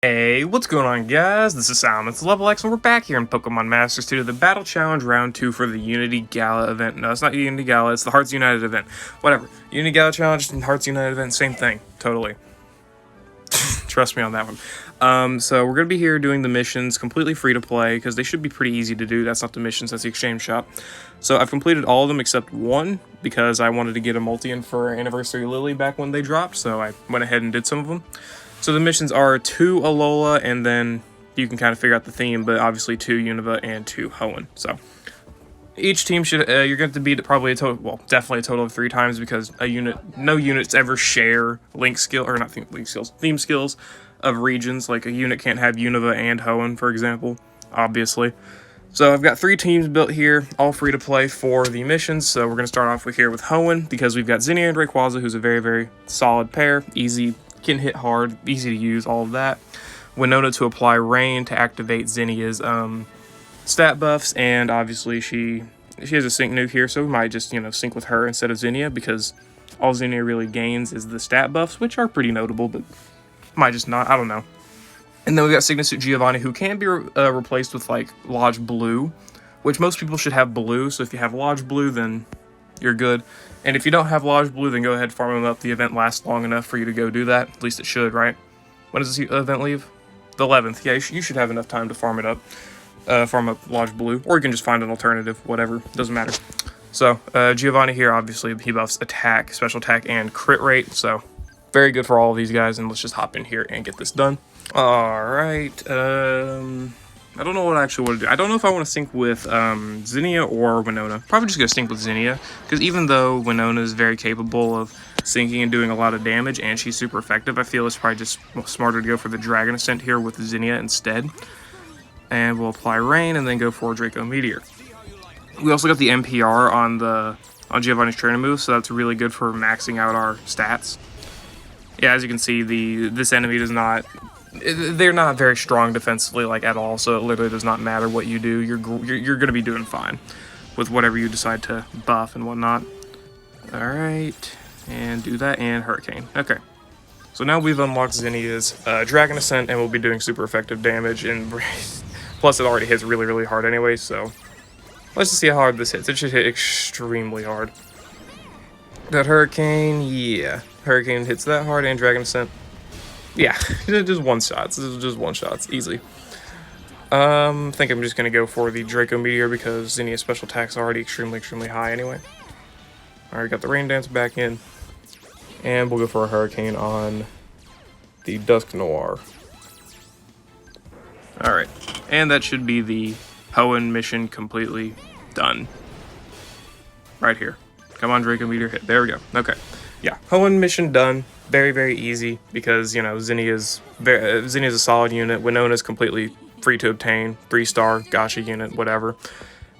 Hey, what's going on, guys? This is Sam, it's Level X, and we're back here in Pokemon Masters 2 to the Battle Challenge Round 2 for the Unity Gala event. No, it's not Unity Gala, it's the Hearts United event. Whatever. Unity Gala Challenge and Hearts United event, same thing. Totally. Trust me on that one. So we're going to be here doing the missions completely free to play, because they should be pretty easy to do. That's not the missions, that's the exchange shop. So I've completed all of them except one, because I wanted to get a multi in for Anniversary Lily back when they dropped, so I went ahead and did some of them. So the missions are 2 Alola, and then you can kind of figure out the theme, but obviously 2 Unova and 2 Hoenn. So each team should, you're going to beat probably a total, well, definitely a total of 3 times, because no units ever share theme skills of regions. Like a unit can't have Unova and Hoenn, for example, obviously. So I've got 3 teams built here, all free to play for the missions. So we're going to start off with Hoenn, because we've got Zinnia and Rayquaza, who's a very, very solid pair, easy. Can hit hard, easy to use, all of that. Winona to apply Rain to activate Zinnia's stat buffs, and obviously she has a sync nuke here, so we might just, sync with her instead of Zinnia, because all Zinnia really gains is the stat buffs, which are pretty notable, but might just not, I don't know. And then we've got Signature Giovanni, who can be replaced with, like, Lodge Blue, which most people should have Blue, so if you have Lodge Blue, then you're good. And if you don't have Lodge Blue, then go ahead and farm them up. The event lasts long enough for you to go do that. At least it should, right? When does this event leave? The 11th. Yeah, you should have enough time to farm it up. Farm up Lodge Blue. Or you can just find an alternative. Whatever. Doesn't matter. So, Giovanni here, obviously, he buffs attack, special attack, and crit rate. So, very good for all of these guys. And let's just hop in here and get this done. Alright. I don't know what I actually want to do. I don't know if I want to sync with Zinnia or Winona. Probably just going to sync with Zinnia, because even though Winona is very capable of syncing and doing a lot of damage, and she's super effective, I feel it's probably just smarter to go for the Dragon Ascent here with Zinnia instead. And we'll apply Rain, and then go for Draco Meteor. We also got the NPR on Giovanni's training move, so that's really good for maxing out our stats. Yeah, as you can see, this enemy does not... They're not very strong defensively, like, at all, so it literally does not matter what you do. You're going to be doing fine with whatever you decide to buff and whatnot. Alright, and do that, and Hurricane. Okay, so now we've unlocked Zinnia's Dragon Ascent, and we'll be doing super effective damage, and plus it already hits really, really hard anyway, so let's just see how hard this hits. It should hit extremely hard. That Hurricane, yeah. Hurricane hits that hard, and Dragon Ascent. Yeah, just one shots. This is just one shots, easy. I think I'm just gonna go for the Draco Meteor because Zinnia's special attack's already extremely high anyway. Alright, got the Rain Dance back in, and we'll go for a Hurricane on the Dusk Noir. Alright, and that should be the Hoenn mission completely done. Right here. Come on, Draco Meteor, hit. There we go. Okay. Yeah, Hoenn mission done. Very easy, because, Zinnia's a solid unit. Winona's completely free to obtain. 3-star, gacha unit, whatever.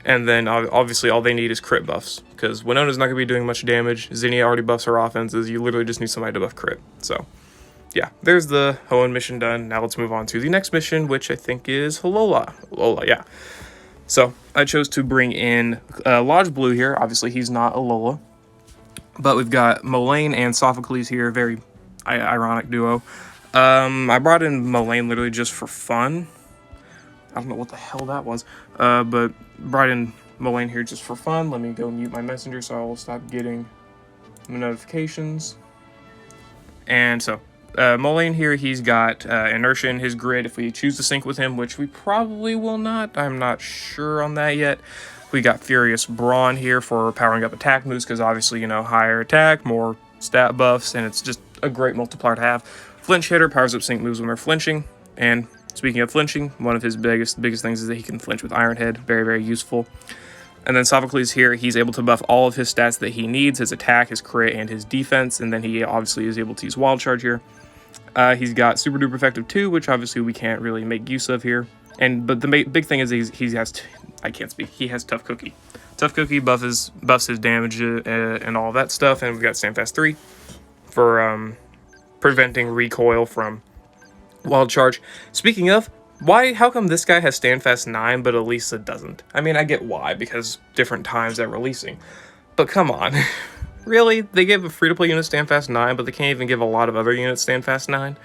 And then, obviously, all they need is crit buffs, because Winona's not going to be doing much damage. Zinnia already buffs her offenses. You literally just need somebody to buff crit. So, yeah, there's the Hoenn mission done. Now let's move on to the next mission, which I think is Alola. Alola, yeah. So, I chose to bring in Lodge Blue here. Obviously, he's not Alola. But we've got Molayne and Sophocles here, very ironic duo. I brought in Molayne literally just for fun. I don't know what the hell that was. But brought in Molayne here just for fun. Let me go mute my messenger so I will stop getting the notifications. And so, Molayne here, he's got Inertia in his grid if we choose to sync with him, which we probably will not. I'm not sure on that yet. We got Furious Brawn here for powering up attack moves, because obviously, higher attack, more stat buffs, and it's just a great multiplier to have. Flinch Hitter powers up sync moves when they're flinching, and speaking of flinching, one of his biggest things is that he can flinch with Iron Head, very useful. And then Sophocles here, he's able to buff all of his stats that he needs, his attack, his crit, and his defense, and then he obviously is able to use Wild Charge here. He's got Super Duper Effective 2, which obviously we can't really make use of here. But the big thing is he has... I can't speak. He has Tough Cookie. Tough Cookie buffs his damage and all that stuff. And we've got Standfast 3 for preventing recoil from Wild Charge. Speaking of, how come this guy has Standfast 9 but Elisa doesn't? I mean, I get why, because different times they're releasing. But come on. Really? They give a free-to-play unit Standfast 9, but they can't even give a lot of other units Standfast 9?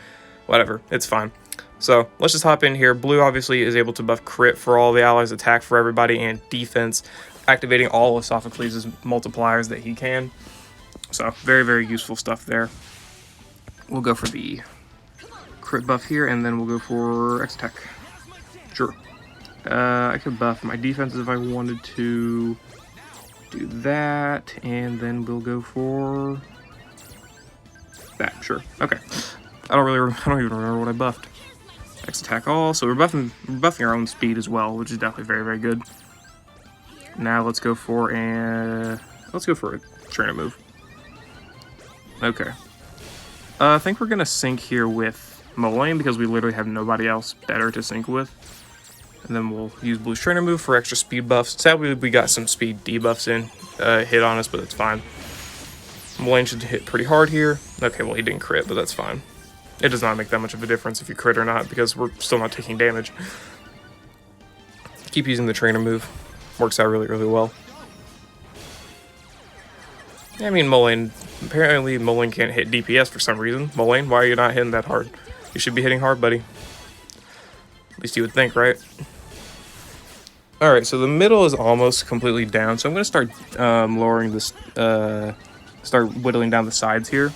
Whatever. It's fine. So let's just hop in here. Blue obviously is able to buff crit for all the allies, attack for everybody, and defense, activating all of Sophocles' multipliers that he can. So very, very useful stuff there. We'll go for the crit buff here, and then we'll go for X attack. Sure. I could buff my defense if I wanted to do that, and then we'll go for that. Sure. Okay. I don't even remember what I buffed. X attack all, so we're buffing our own speed as well, which is definitely very, very good. Now let's go for a trainer move. Okay. I think we're gonna sync here with Moline because we literally have nobody else better to sync with. And then we'll use Blue's trainer move for extra speed buffs. Sadly, we got some speed debuffs hit on us, but it's fine. Moline should hit pretty hard here. Okay, well he didn't crit, but that's fine. It does not make that much of a difference if you crit or not, because we're still not taking damage. Keep using the trainer move. Works out really, really well. I mean, Moline, apparently Moline can't hit DPS for some reason. Moline, why are you not hitting that hard? You should be hitting hard, buddy. At least you would think, right? Alright, so the middle is almost completely down, so I'm going to start lowering this, start whittling down the sides here.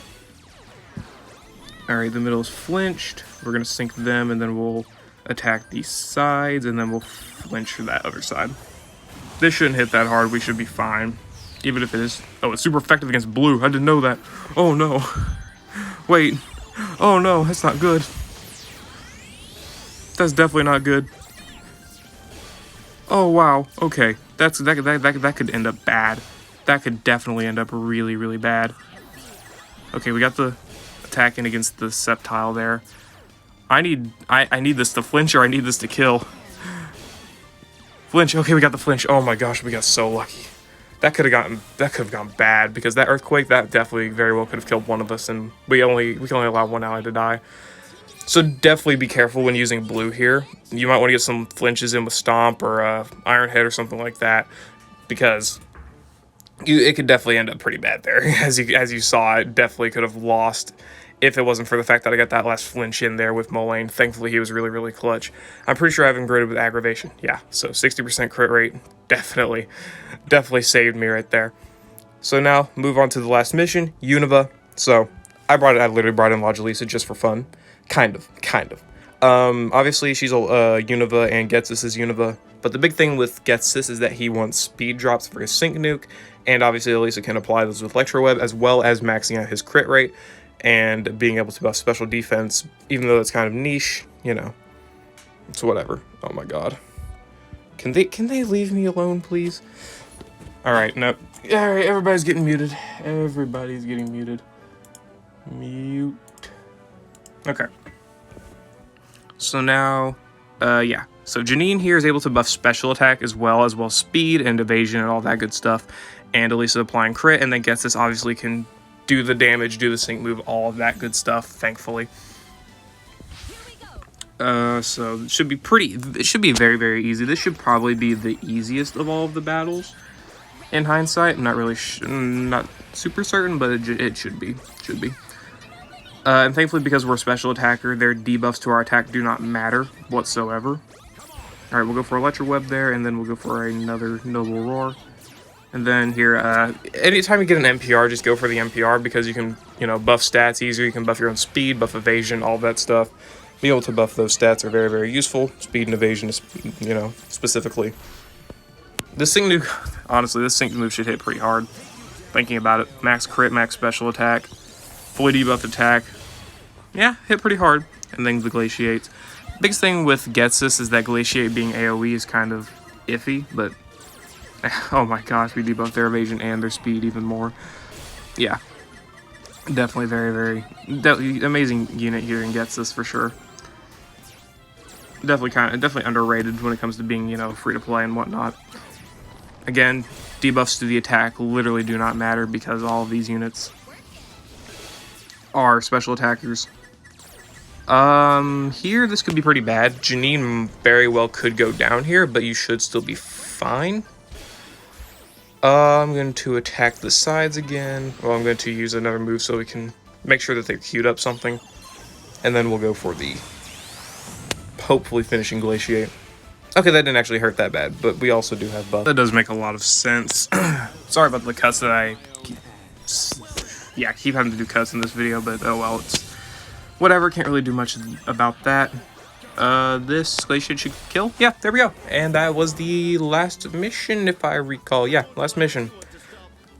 Alright, the middle is flinched. We're going to sync them, and then we'll attack these sides, and then we'll flinch for that other side. This shouldn't hit that hard. We should be fine. Even if it is... Oh, it's super effective against blue. I didn't know that. Oh, no. Wait. Oh, no. That's not good. That's definitely not good. Oh, wow. Okay. That could end up bad. That could definitely end up really, really bad. Okay, we got the... attacking against the Sceptile there. I need this to flinch, or I need this to kill. Flinch. Okay, we got the flinch. Oh my gosh, we got so lucky. That could have gone bad, because that earthquake, that definitely very well could have killed one of us, and we can only allow one ally to die. So definitely be careful when using blue here. You might want to get some flinches in with Stomp or Iron Head or something like that, because it could definitely end up pretty bad there. As you saw, it definitely could have lost if it wasn't for the fact that I got that last flinch in there with Moline. Thankfully, he was really, really clutch. I'm pretty sure I have him graded with aggravation. Yeah, so 60% crit rate definitely saved me right there. So now, move on to the last mission, Unova. So, I literally brought in Logelisa just for fun. Kind of. Obviously, she's Unova and Getsis is Unova. But the big thing with Getsis is that he wants speed drops for his Sync Nuke. And obviously, Elisa can apply those with Electro Web, as well as maxing out his crit rate and being able to buff special defense, even though it's kind of niche, you know. It's whatever. Oh my god. Can they leave me alone, please? Alright, no. Alright, everybody's getting muted. Everybody's getting muted. Mute. Okay. So now, yeah. So Janine here is able to buff special attack as well speed and evasion and all that good stuff. And Elisa applying crit, and then Getsis obviously can do the damage, do the sync move, all of that good stuff, thankfully. So it should be very, very easy. This should probably be the easiest of all of the battles. In hindsight, I'm not really, not super certain, but it should be. And thankfully, because we're a special attacker, their debuffs to our attack do not matter whatsoever. Alright, we'll go for Electro Web there, and then we'll go for another Noble Roar. And then here, anytime you get an NPR, just go for the NPR, because you can, buff stats easier. You can buff your own speed, buff evasion, all that stuff. Being able to buff those stats are very, very useful. Speed and evasion, specifically. This Sync Nuke, honestly, this Sync move should hit pretty hard. Thinking about it, max crit, max special attack, fully debuffed attack. Yeah, hit pretty hard. And then the Glaciates. Biggest thing with Getsis is that Glaciate being AoE is kind of iffy, but oh my gosh, we debuffed their evasion and their speed even more. Yeah, definitely very, very amazing unit here in Getsis for sure. Definitely underrated when it comes to being, free to play and whatnot. Again, debuffs to the attack literally do not matter because all of these units are special attackers. Here this could be pretty bad. Janine very well could go down here, but you should still be fine. I'm going to attack the sides again. Well, I'm going to use another move so we can make sure that they're queued up something. And then we'll go for the hopefully finishing Glaciate. Okay, that didn't actually hurt that bad, but we also do have buff. That does make a lot of sense. Sorry about the cuts that I keep having to do cuts in this video, but oh well, it's whatever. Can't really do much about that. This Glaciate should kill. Yeah, there we go. And that was the last mission, if I recall. Yeah, last mission.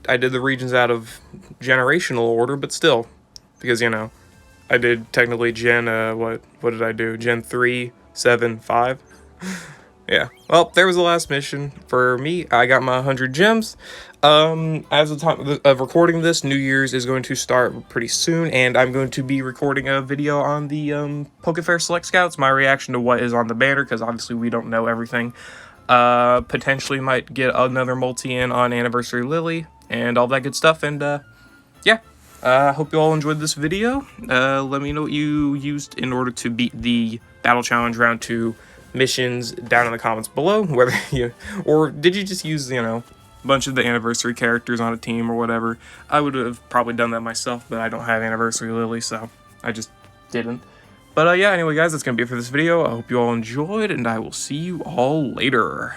I did the regions out of generational order, but still, because, you know, I did technically Gen, what did I do? Gen 3, 7, 5? Yeah, well, there was the last mission. For me, I got my 100 gems. As of the time of recording this, New Year's is going to start pretty soon, and I'm going to be recording a video on the Pokefair Select Scouts, my reaction to what is on the banner, because obviously we don't know everything. Potentially might get another multi-in on Anniversary Lily, and all that good stuff, and yeah. I hope you all enjoyed this video. Let me know what you used in order to beat the Battle Challenge Round 2 missions down in the comments below, whether you, or did you just use, you know, a bunch of the anniversary characters on a team or whatever. I would have probably done that myself, but I don't have Anniversary Lily, so I just didn't. But yeah, anyway guys, that's gonna be it for this video. I hope you all enjoyed, and I will see you all later.